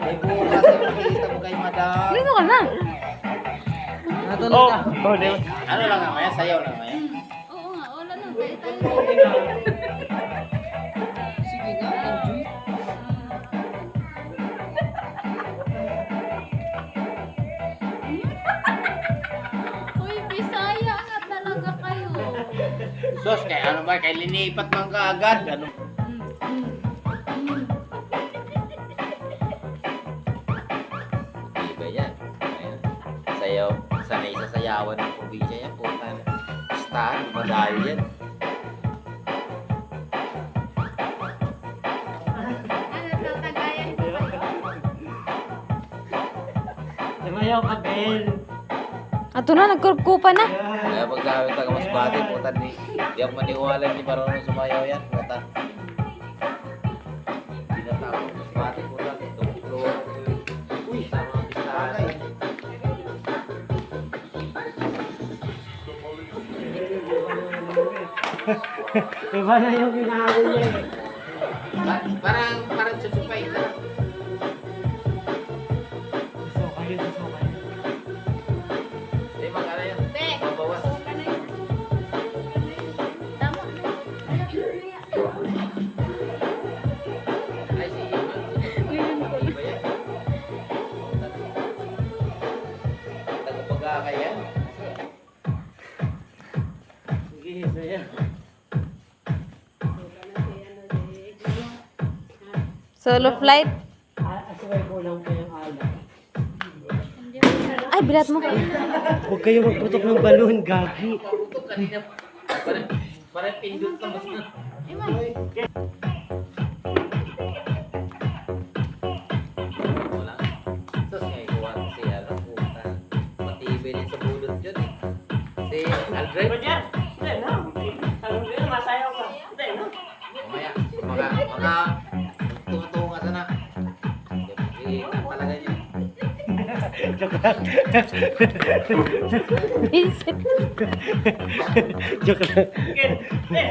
Ay, bukas ay makikita mo kay madam. Dito ka na. Natulog ka. Ano lang mamaya? Sayaw lang mamaya. Oo nga, wala na. Tayo. Sige nga, enjoy. Uy, Bisaya nga talaga kayo. Sos, kay ano ba? Kay linipat man ka agad. Ano? Iba yan. Ayan. Sayaw. Sanay sa sayawan ng probinsya yan. Puta na. Staan, madali yan. Ano, tatagayan ko kayo? Lumayaw ka, Ben. Ato na, nagkurkupa na. Kaya pag sabi taga mas bati, puta di ako maniwala ni marunong sumayaw yan. Puta. Hindi na tao. Mas bati, puta. Tuklo. Uy, sama ang pistahan. Iba na yung ginagawa niya eh. Parang susupay ka. So kayo. Hindi, mag-ano yan. Be, Babawas. so ka na yun. Tama. Ay, si Iba yan. Tagapag-akay yan. Sige, saya. Solo flight. Asaway ko lang po yung alak. Ay, bilat mo. Huwag kayo magputok ng balon, gagi. Ito kanina. Parang pindot na mas na. Wala. Sos ngayon kuha si ano, puta. Matibay din sa bulot yun eh. Si Aldred. Roger! Hindi, no? Sabi ko yun, masayaw ka. Hindi, no? Mamaya, mga tunga-tunga sana. Hindi, talaga yun. Joke lang. Vincent. Joke lang. Hindi.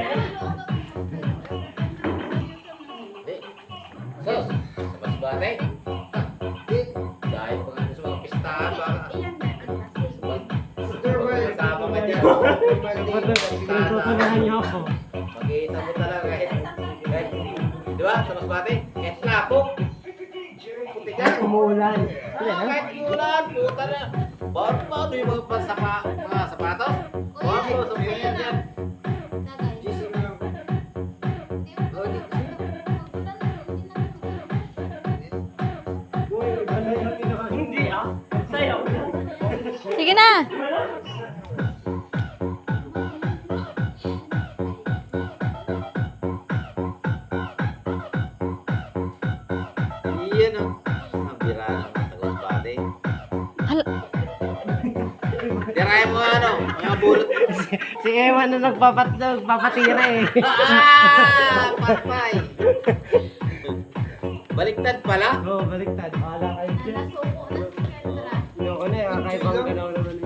Sos, sa basbate. Dahil pa nga sa mga pistahan, baka. Sama ka dyan. Tutunahan niyo ako. Makita mo talaga kahit di ba, sa masbate, kahit lapok. Puti ka. Umuulan. Kahit umulan, puta na. Bago yung mga sapatos. Bago sa mga yan. Hindi ah. Sayaw. Sige na. Iyan o. Ang bira ng tagot bate. Hala. Tirahin mo ano, mga bulot. Si Ewan na nagpapatira eh. Patpay. Baliktad pala. Oo, baliktad. Bahala kayo dyan. Yung ano eh, kakaibang ganaw naman